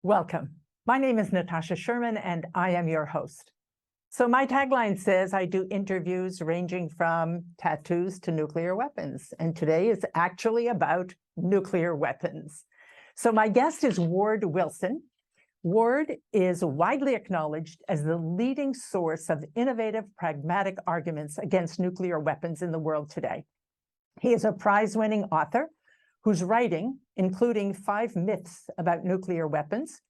Welcome. My name is Natasha Sherman, and I am your host. So my tagline says I do interviews ranging from tattoos to nuclear weapons, and today is actually about nuclear weapons. So my guest is Ward Wilson. Ward is widely acknowledged as the leading source of innovative, pragmatic arguments against nuclear weapons in the world today. He is a prize-winning author whose writing, including 5 myths about nuclear weapons,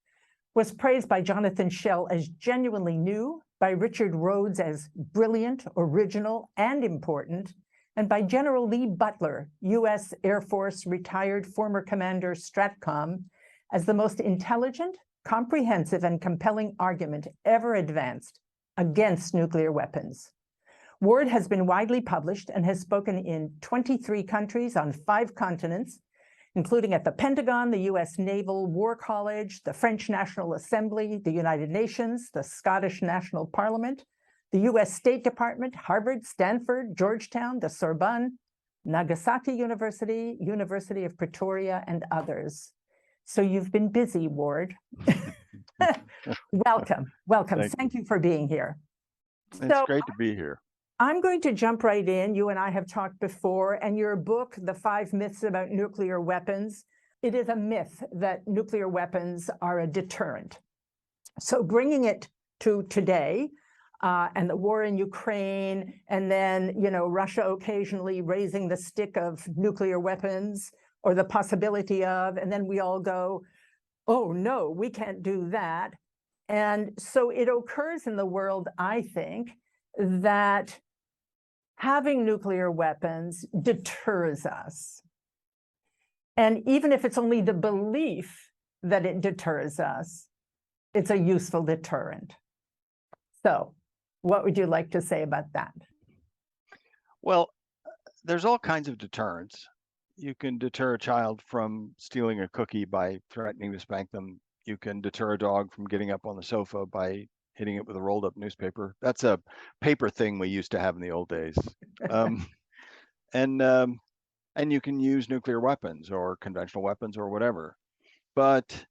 was praised by Jonathan Schell as genuinely new, by Richard Rhodes as brilliant, original, and important, and by General Lee Butler, U.S. Air Force retired former commander STRATCOM, as the most intelligent, comprehensive, and compelling argument ever advanced against nuclear weapons. Ward has been widely published and has spoken in 23 countries on 5 continents, including at the Pentagon, the U.S. Naval War College, the French National Assembly, the United Nations, the Scottish National Parliament, the U.S. State Department, Harvard, Stanford, Georgetown, the Sorbonne, Nagasaki University, University of Pretoria, and others. So you've been busy, Ward. Welcome. Thank you for being here. It's great to be here. I'm going to jump right in. You and I have talked before, and your book, The 5 Myths About Nuclear Weapons, it is a myth that nuclear weapons are a deterrent. So bringing it to today, and the war in Ukraine, and then, Russia occasionally raising the stick of nuclear weapons, or the possibility of, and then we all go, oh no, we can't do that. And so it occurs in the world, I think, that having nuclear weapons deters us. And even if it's only the belief that it deters us, it's a useful deterrent. So what would you like to say about that? Well, there's all kinds of deterrents. You can deter a child from stealing a cookie by threatening to spank them. You can deter a dog from getting up on the sofa by hitting it with a rolled up newspaper. That's a paper thing we used to have in the old days. And you can use nuclear weapons or conventional weapons or whatever. But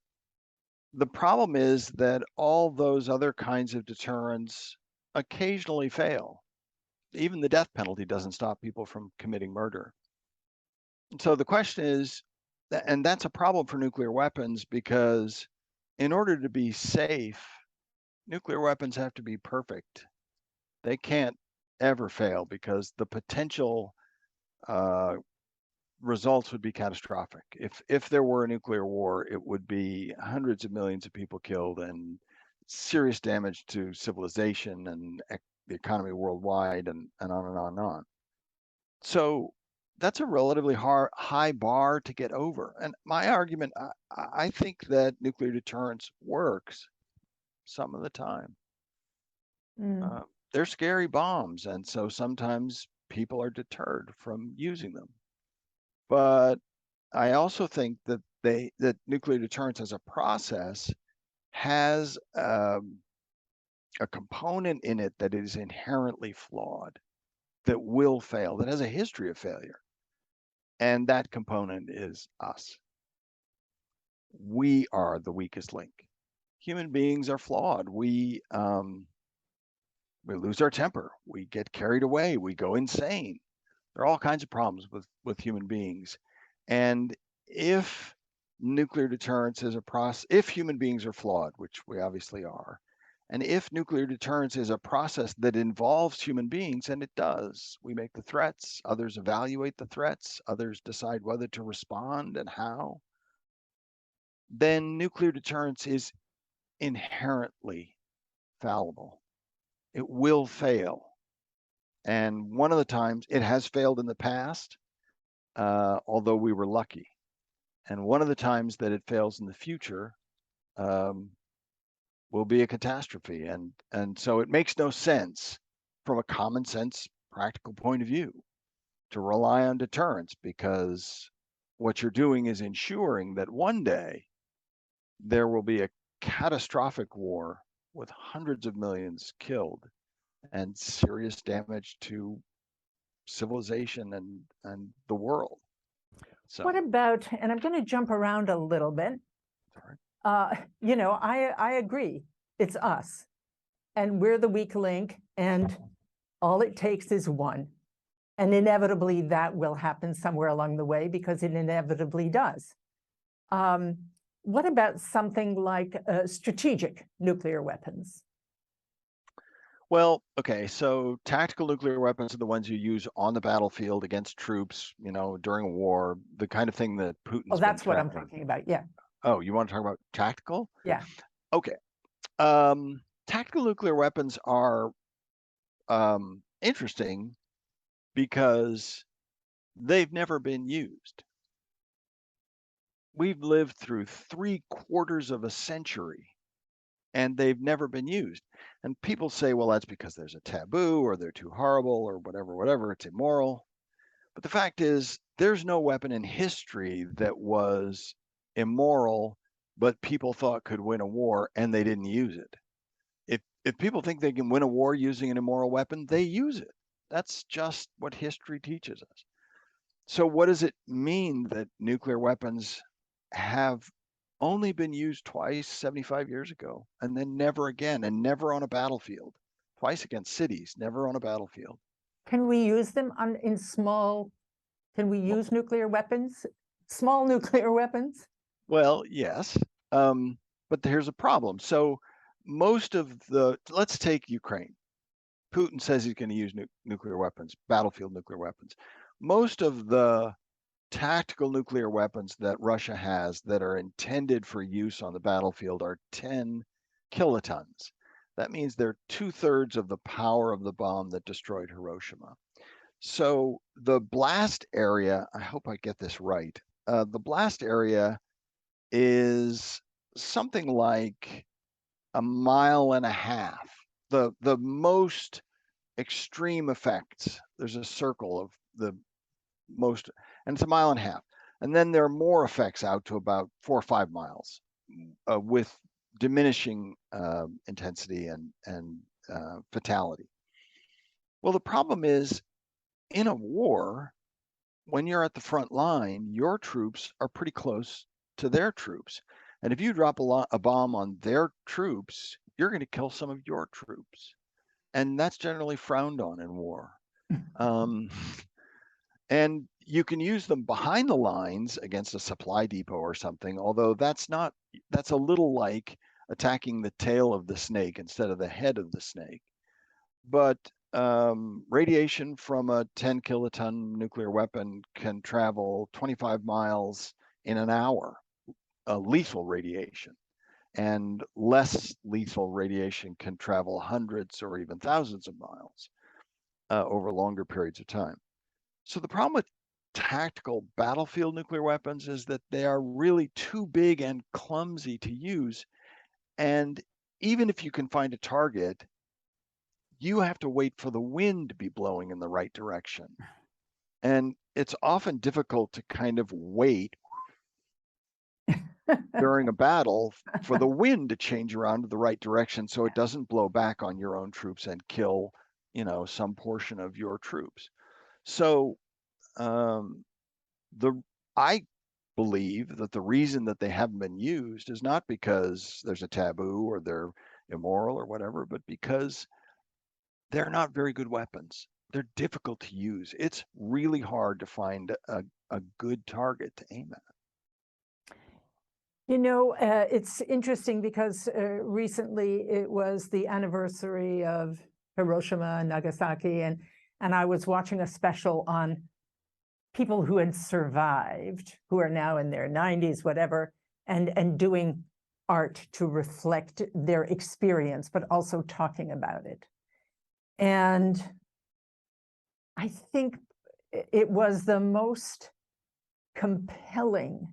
the problem is that all those other kinds of deterrents occasionally fail. Even the death penalty doesn't stop people from committing murder. So the question is, and that's a problem for nuclear weapons, because in order to be safe, nuclear weapons have to be perfect. They can't ever fail, because the potential results would be catastrophic. If there were a nuclear war, it would be hundreds of millions of people killed and serious damage to civilization and the economy worldwide, and on and on and on. So that's a relatively high bar to get over. And my argument, I think that nuclear deterrence works some of the time. They're scary bombs, and so sometimes people are deterred from using them. But I also think that that nuclear deterrence as a process has a component in it that is inherently flawed, that will fail, that has a history of failure. And that component is us. We are the weakest link. Human beings are flawed. We lose our temper. We get carried away. We go insane. There are all kinds of problems with human beings. And if nuclear deterrence is a process, if human beings are flawed, which we obviously are, and if nuclear deterrence is a process that involves human beings, and it does, we make the threats, others evaluate the threats, others decide whether to respond and how, then nuclear deterrence is inherently fallible. It will fail. And one of the times it has failed in the past, although we were lucky. And one of the times that it fails in the future will be a catastrophe. And so it makes no sense from a common sense, practical point of view to rely on deterrence, because what you're doing is ensuring that one day there will be a catastrophic war with hundreds of millions killed and serious damage to civilization and the world. So what about, and I'm going to jump around a little bit. sorry. I agree. It's us. And we're the weak link, and all it takes is one. And inevitably that will happen somewhere along the way, because it inevitably does. What about something like strategic nuclear weapons? Well, okay, so tactical nuclear weapons are the ones you use on the battlefield against troops, during a war, the kind of thing that Putin's Oh, been that's what I'm threatening. talking about. Yeah. Oh, you want to talk about tactical? Yeah. Okay. Tactical nuclear weapons are interesting because they've never been used. We've lived through 3/4 of a century and they've never been used. And people say, well, that's because there's a taboo or they're too horrible or whatever, it's immoral. But the fact is, there's no weapon in history that was immoral, but people thought could win a war and they didn't use it. If people think they can win a war using an immoral weapon, they use it. That's just what history teaches us. So what does it mean that nuclear weapons have only been used twice 75 years ago, and then never again, and never on a battlefield? Twice against cities, never on a battlefield. Can we use them in small? Can we use nuclear weapons, small nuclear weapons? Well, yes, but here's a problem. So let's take Ukraine. Putin says he's going to use nuclear weapons, battlefield nuclear weapons. Most of the tactical nuclear weapons that Russia has that are intended for use on the battlefield are 10 kilotons. That means they're 2/3 of the power of the bomb that destroyed Hiroshima. So the blast area, I hope I get this right, the blast area is something like 1.5 miles. The most extreme effects, there's a circle of the most, and it's 1.5 miles. And then there are more effects out to about 4 or 5 miles with diminishing intensity and fatality. Well, the problem is, in a war, when you're at the front line, your troops are pretty close to their troops. And if you drop a bomb on their troops, you're going to kill some of your troops. And that's generally frowned on in war. And you can use them behind the lines against a supply depot or something, although that's a little like attacking the tail of the snake instead of the head of the snake. But radiation from a 10 kiloton nuclear weapon can travel 25 miles in an hour, lethal radiation. And less lethal radiation can travel hundreds or even thousands of miles over longer periods of time. So the problem with tactical battlefield nuclear weapons is that they are really too big and clumsy to use. And even if you can find a target, you have to wait for the wind to be blowing in the right direction. And it's often difficult to kind of wait during a battle for the wind to change around to the right direction so it doesn't blow back on your own troops and kill, some portion of your troops. So I believe that the reason that they haven't been used is not because there's a taboo or they're immoral or whatever, but because they're not very good weapons. They're difficult to use. It's really hard to find a good target to aim at. It's interesting because recently it was the anniversary of Hiroshima and Nagasaki, and I was watching a special on people who had survived, who are now in their 90s, whatever, and doing art to reflect their experience, but also talking about it. And I think it was the most compelling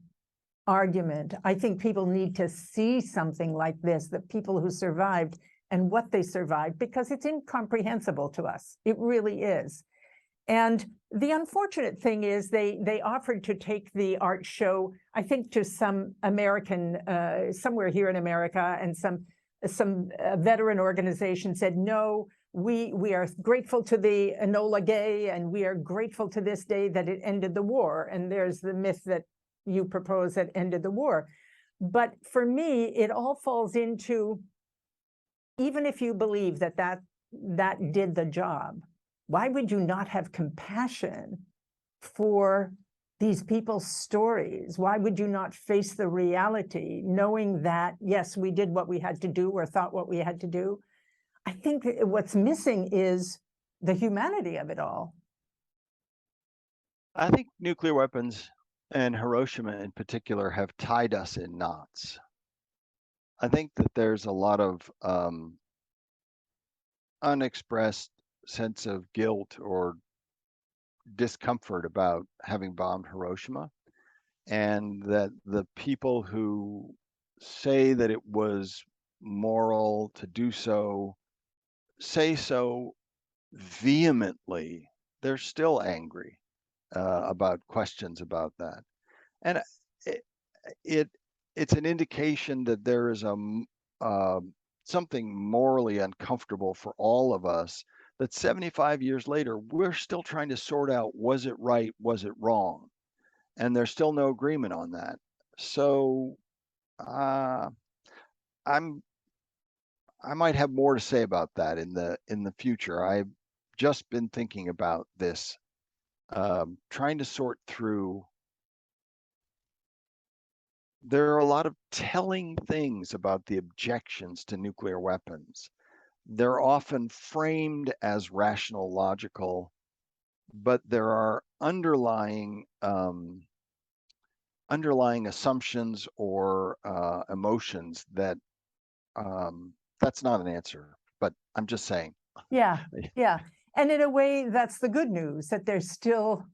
argument. I think people need to see something like this, that people who survived and what they survived, because it's incomprehensible to us. It really is. And the unfortunate thing is they offered to take the art show, I think, to some American, somewhere here in America, and some veteran organization said, no, we are grateful to the Enola Gay, and we are grateful to this day that it ended the war. And there's the myth that you propose that ended the war. But for me, it all falls into, even if you believe that that did the job, why would you not have compassion for these people's stories? Why would you not face the reality, knowing that, yes, we did what we had to do or thought what we had to do? I think what's missing is the humanity of it all. I think nuclear weapons and Hiroshima in particular have tied us in knots. I think that there's a lot of unexpressed sense of guilt or discomfort about having bombed Hiroshima, and that the people who say that it was moral to do so say so vehemently. They're still angry about questions about that, and it, it it's an indication that there is something morally uncomfortable for all of us, that 75 years later we're still trying to sort out, was it right, was it wrong, and there's still no agreement on that. So I might have more to say about that in the future. I've just been thinking about this, trying to sort through. There are a lot of telling things about the objections to nuclear weapons. They're often framed as rational, logical, but there are underlying assumptions or emotions that that's not an answer. But I'm just saying. Yeah, yeah. And in a way, that's the good news, that there's still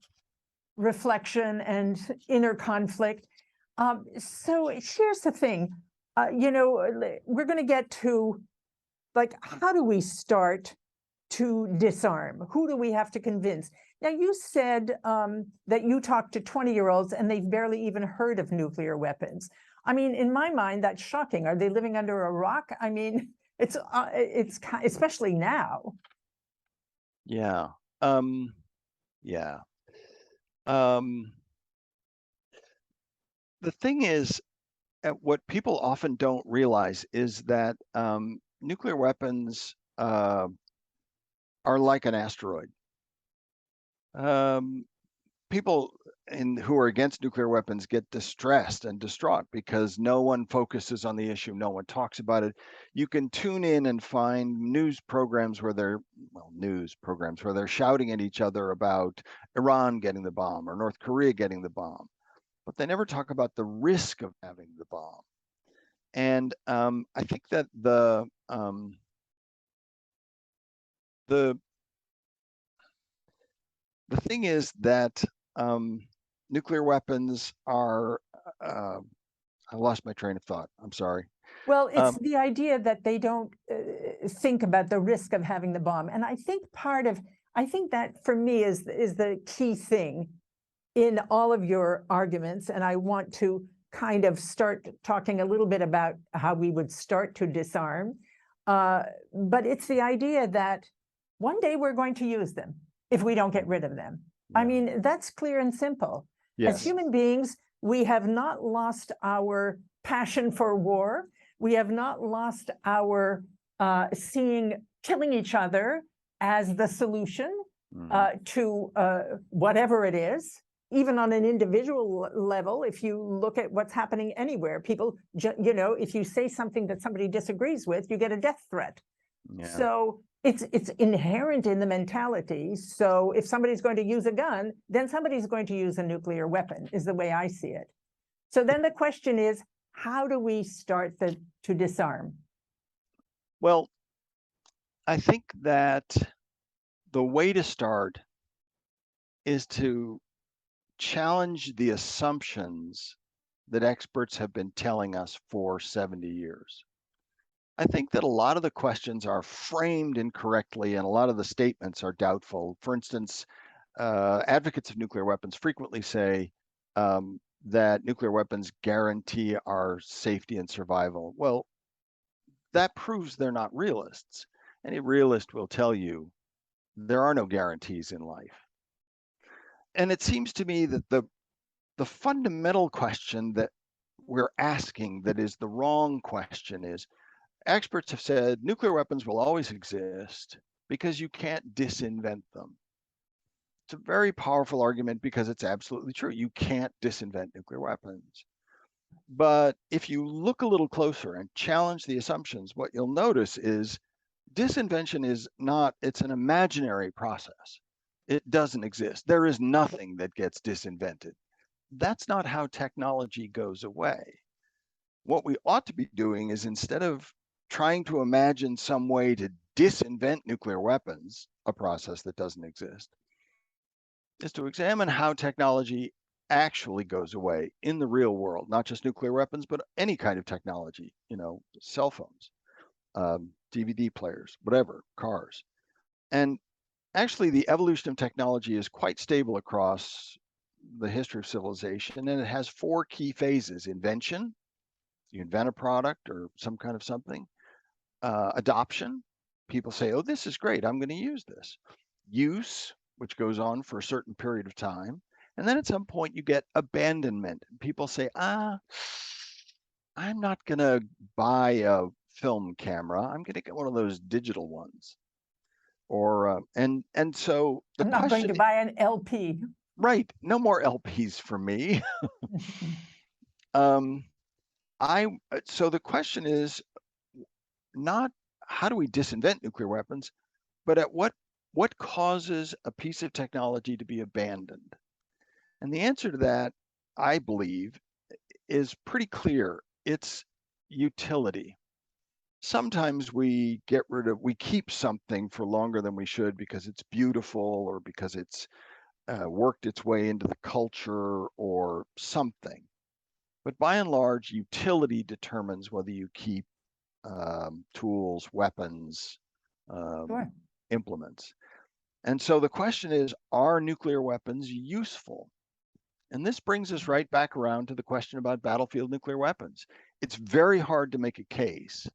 reflection and inner conflict. So here's the thing, we're going to get to, like, how do we start to disarm? Who do we have to convince? Now, you said that you talked to 20-year-olds and they've barely even heard of nuclear weapons. I mean, in my mind, that's shocking. Are they living under a rock? I mean, it's especially now. Yeah. Yeah. The thing is, what people often don't realize is that nuclear weapons are like an asteroid. People who are against nuclear weapons get distressed and distraught because no one focuses on the issue, no one talks about it. You can tune in and find news programs where they're shouting at each other about Iran getting the bomb or North Korea getting the bomb, but they never talk about the risk of having the bomb. And I think that the thing is that nuclear weapons are, I lost my train of thought. I'm sorry. Well, it's the idea that they don't think about the risk of having the bomb. And I think that for me is the key thing in all of your arguments. And I want to kind of start talking a little bit about how we would start to disarm. But it's the idea that one day we're going to use them if we don't get rid of them. Yeah. I mean, that's clear and simple. Yes. As human beings, we have not lost our passion for war. We have not lost our seeing killing each other as the solution to whatever it is. Even on an individual level, if you look at what's happening anywhere, people, if you say something that somebody disagrees with, you get a death threat. Yeah. So it's inherent in the mentality. So if somebody's going to use a gun, then somebody's going to use a nuclear weapon, is the way I see it. So then the question is, how do we start to disarm? Well, I think that the way to start is to challenge the assumptions that experts have been telling us for 70 years. I think that a lot of the questions are framed incorrectly and a lot of the statements are doubtful. For instance, advocates of nuclear weapons frequently say that nuclear weapons guarantee our safety and survival. Well, that proves they're not realists. Any realist will tell you there are no guarantees in life. And it seems to me that the fundamental question that we're asking that is the wrong question is, experts have said nuclear weapons will always exist because you can't disinvent them. It's a very powerful argument because it's absolutely true. You can't disinvent nuclear weapons. But if you look a little closer and challenge the assumptions, what you'll notice is disinvention is not, it's an imaginary process. It doesn't exist. There is nothing that gets disinvented. That's not how technology goes away. What we ought to be doing is, instead of trying to imagine some way to disinvent nuclear weapons, a process that doesn't exist, is to examine how technology actually goes away in the real world, not just nuclear weapons, but any kind of technology, cell phones, DVD players, whatever, cars. And actually, the evolution of technology is quite stable across the history of civilization, and it has 4 key phases: invention, you invent a product or some kind of something; adoption, people say, oh, this is great, I'm going to use this; use, which goes on for a certain period of time; and then at some point you get abandonment. People say, I'm not going to buy a film camera, I'm going to get one of those digital ones. Or and so the I'm not going question, to buy an LP. right, no more LPs for me. So the question is not how do we disinvent nuclear weapons, but at what causes a piece of technology to be abandoned? And the answer to that, I believe, is pretty clear. It's utility. Sometimes we keep something for longer than we should because it's beautiful, or because it's worked its way into the culture or something. But by and large, utility determines whether you keep tools, weapons, Sure. implements. And so the question is, are nuclear weapons useful? And this brings us right back around to the question about battlefield nuclear weapons. It's very hard to make a case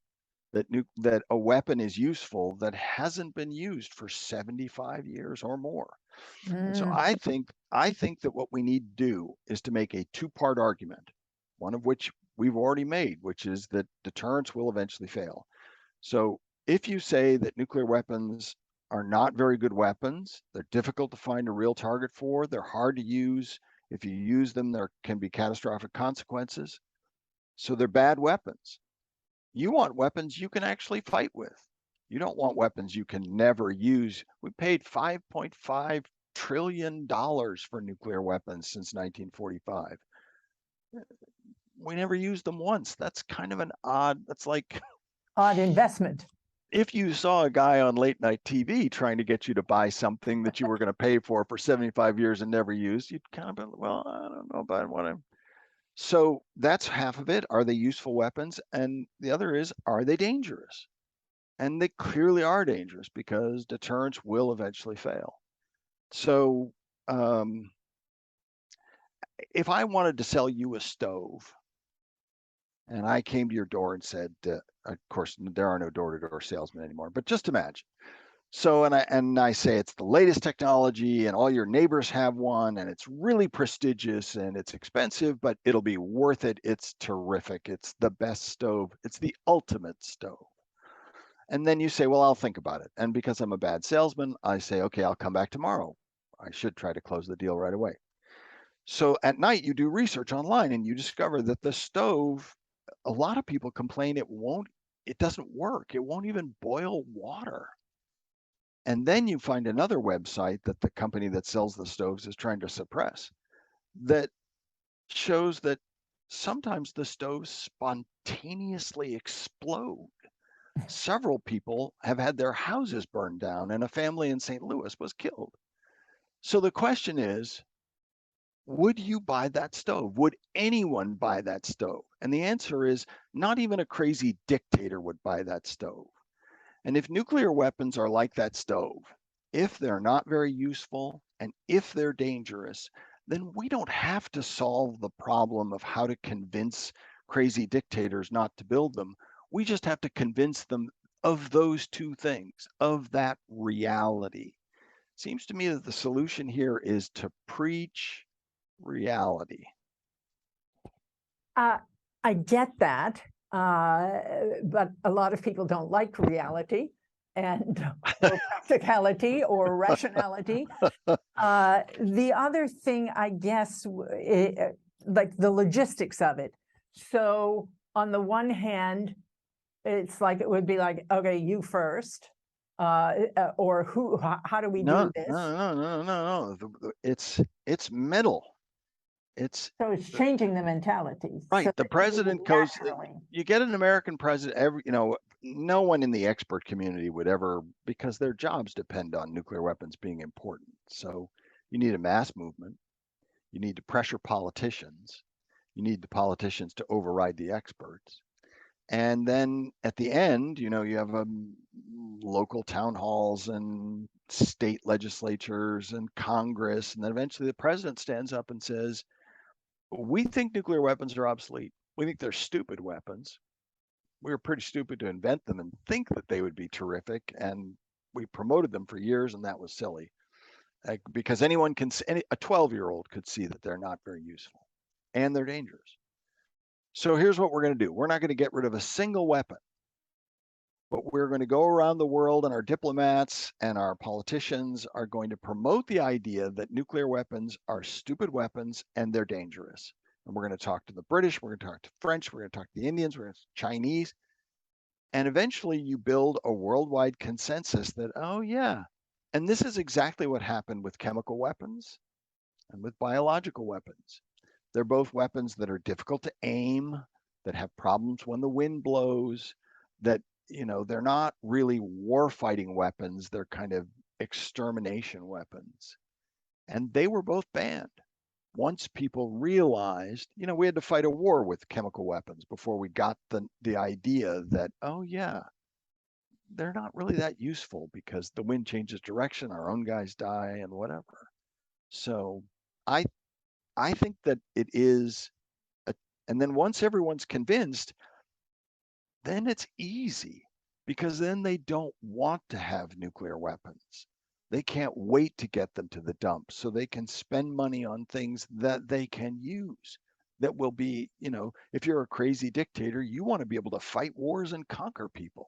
that a weapon is useful that hasn't been used for 75 years or more. And so I think that what we need to do is to make a 2-part argument, one of which we've already made, which is that deterrence will eventually fail. So if you say that nuclear weapons are not very good weapons, they're difficult to find a real target for, they're hard to use, if you use them, there can be catastrophic consequences, so they're bad weapons. You want weapons you can actually fight with. You don't want weapons you can never use. We paid $5.5 trillion for nuclear weapons since 1945. We never used them once. That's kind of an that's like odd investment. If you saw a guy on late night TV trying to get you to buy something that you were going to pay for 75 years and never used, you'd kind of be, well, I don't know about what I'm. So that's half of it. Are they useful weapons? And the other is, are they dangerous? And they clearly are dangerous because deterrence will eventually fail. So if I wanted to sell you a stove and I came to your door and said, of course, there are no door-to-door salesmen anymore, but just imagine. So, and I say it's the latest technology and all your neighbors have one and it's really prestigious and it's expensive, but it'll be worth it. It's terrific. It's the best stove. It's the ultimate stove. And then you say, well, I'll think about it. And because I'm a bad salesman, I say, okay, I'll come back tomorrow. I should try to close the deal right away. So at night, you do research online and you discover that the stove, a lot of people complain it doesn't work. It won't even boil water. And then you find another website that the company that sells the stoves is trying to suppress that shows that sometimes the stoves spontaneously explode. Several people have had their houses burned down and a family in St. Louis was killed. So the question is, would you buy that stove? Would anyone buy that stove? And the answer is, not even a crazy dictator would buy that stove. And if nuclear weapons are like that stove, if they're not very useful and if they're dangerous, then we don't have to solve the problem of how to convince crazy dictators not to build them. We just have to convince them of those 2 things, of that reality. Seems to me that the solution here is to preach reality. I get that, but a lot of people don't like reality and or practicality or rationality. The other thing, I guess, like the logistics of it. So on the one hand, it's like it would be like, okay, you first, or who? How do we do this? No. It's middle. It's So it's changing the mentality. right. So The that people president would goes. naturally. You get an American president. No one in the expert community would ever, because their jobs depend on nuclear weapons being important. So you need a mass movement. You need to pressure politicians. You need the politicians to override the experts. And then at the end, you have local town halls and state legislatures and Congress. And then eventually the president stands up and says, we think nuclear weapons are obsolete. We think they're stupid weapons. We were pretty stupid to invent them and think that they would be terrific. And we promoted them for years, and that was silly. Because anyone can, a 12-year-old could see that they're not very useful and they're dangerous. So here's what we're going to do. We're not going to get rid of a single weapon, but we're going to go around the world, and our diplomats and our politicians are going to promote the idea that nuclear weapons are stupid weapons and they're dangerous. And we're going to talk to the British, we're going to talk to French, we're going to talk to the Indians, we're going to talk to Chinese. And eventually you build a worldwide consensus that, oh yeah, and this is exactly what happened with chemical weapons and with biological weapons. They're both weapons that are difficult to aim, that have problems when the wind blows, that, they're not really war-fighting weapons. They're kind of extermination weapons. And they were both banned. Once people realized, we had to fight a war with chemical weapons before we got the idea that, oh yeah, they're not really that useful because the wind changes direction, our own guys die and whatever. So I think that it is, and then once everyone's convinced, then it's easy, because then they don't want to have nuclear weapons. They can't wait to get them to the dump so they can spend money on things that they can use. That will be, if you're a crazy dictator, you want to be able to fight wars and conquer people.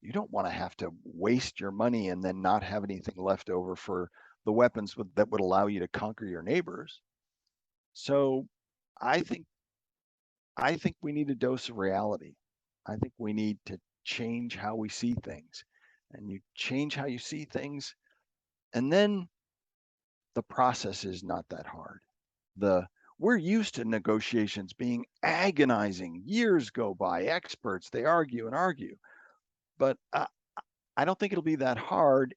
You don't want to have to waste your money and then not have anything left over for the weapons that would allow you to conquer your neighbors. So I think we need a dose of reality. I think we need to change how we see things. And you change how you see things, and then the process is not that hard. We're used to negotiations being agonizing. Years go by, experts, they argue and argue. But I don't think it'll be that hard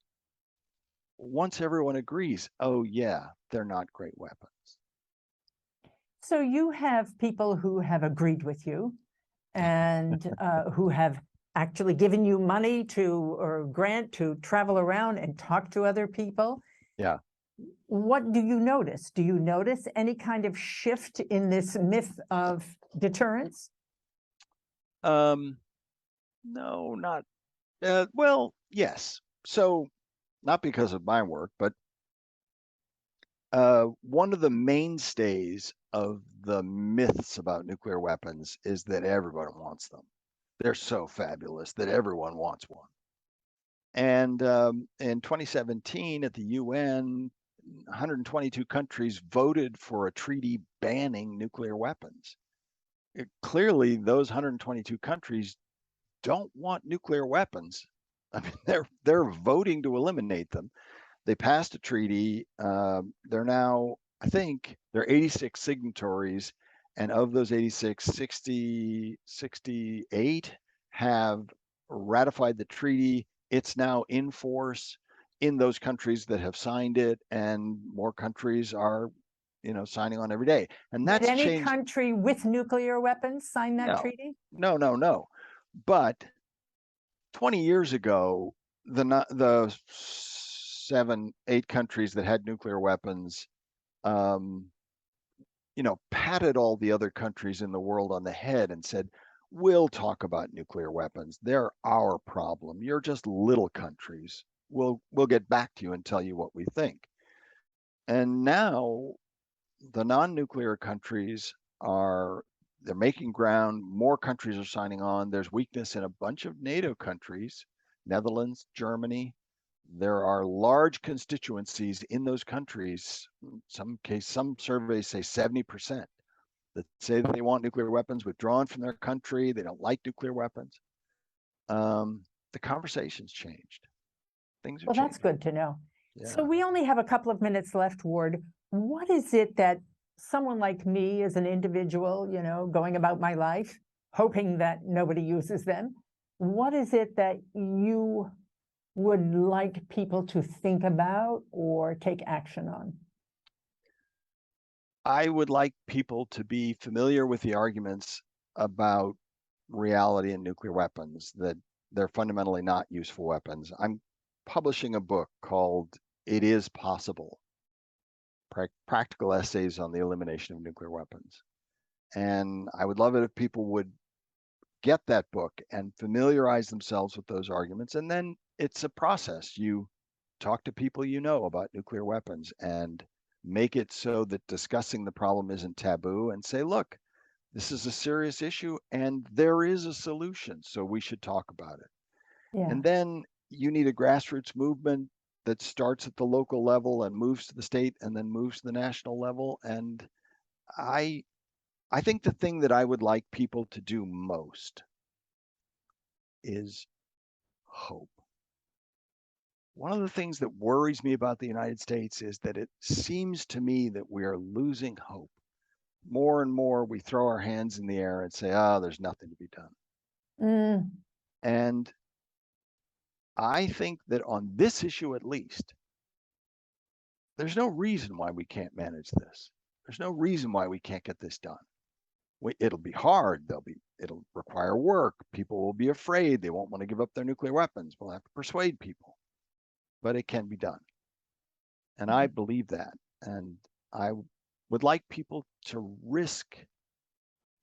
once everyone agrees, oh yeah, they're not great weapons. So you have people who have agreed with you and who have actually given you money or grant to travel around and talk to other people. Yeah. What do you notice? Do you notice any kind of shift in this myth of deterrence? No, not, well, yes. So not because of my work, but one of the mainstays of the myths about nuclear weapons is that everyone wants them. They're so fabulous that everyone wants one. And in 2017 at the UN, 122 countries voted for a treaty banning nuclear weapons. Clearly, those 122 countries don't want nuclear weapons. I mean, they're voting to eliminate them. They passed a treaty. They're now, I think, there are 86 signatories, and of those 86, 68 have ratified the treaty. It's now in force in those countries that have signed it, and more countries are, signing on every day. And that's Did any changed. country with nuclear weapons sign that No, treaty? no. But 20 years ago, the 7, 8 countries that had nuclear weapons, patted all the other countries in the world on the head and said, we'll talk about nuclear weapons. They're our problem. You're just little countries. We'll get back to you and tell you what we think. And now the non-nuclear countries are, they're making ground. More countries are signing on. There's weakness in a bunch of NATO countries, Netherlands, Germany. There are large constituencies in those countries. Some surveys say 70% that say that they want nuclear weapons withdrawn from their country. They don't like nuclear weapons. The conversation's changed. Things are Well, that's changing. good to know. Yeah. So we only have a couple of minutes left, Ward. What is it that someone like me as an individual, going about my life, hoping that nobody uses them, what is it that you would like people to think about or take action on? I would like people to be familiar with the arguments about reality and nuclear weapons, that they're fundamentally not useful weapons. I'm publishing a book called It Is Possible, Practical Essays on the Elimination of Nuclear Weapons. And I would love it if people would get that book and familiarize themselves with those arguments. And then it's a process. You talk to people you know about nuclear weapons and make it so that discussing the problem isn't taboo, and say, look, this is a serious issue and there is a solution, so we should talk about it. Yeah. And then you need a grassroots movement that starts at the local level and moves to the state and then moves to the national level. And I think the thing that I would like people to do most is hope. One of the things that worries me about the United States is that it seems to me that we are losing hope. More and more, we throw our hands in the air and say, oh, there's nothing to be done. And I think that on this issue, at least, there's no reason why we can't manage this. There's no reason why we can't get this done. It'll be hard. It'll require work. People will be afraid. They won't want to give up their nuclear weapons. We'll have to persuade people, but it can be done. And I believe that. And I would like people to risk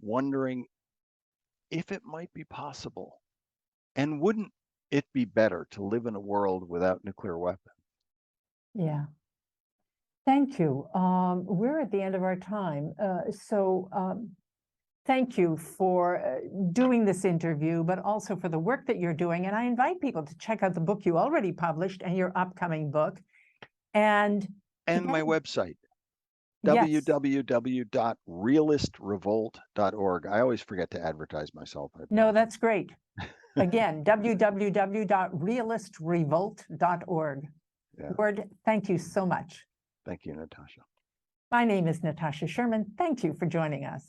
wondering if it might be possible. And wouldn't it be better to live in a world without nuclear weapons? Yeah. Thank you. We're at the end of our time. Thank you for doing this interview, but also for the work that you're doing. And I invite people to check out the book you already published and your upcoming book. And my website, yes. www.realistrevolt.org. I always forget to advertise myself. No, that's great. Again, www.realistrevolt.org. Yeah. Ward, thank you so much. Thank you, Natasha. My name is Natasha Sherman. Thank you for joining us.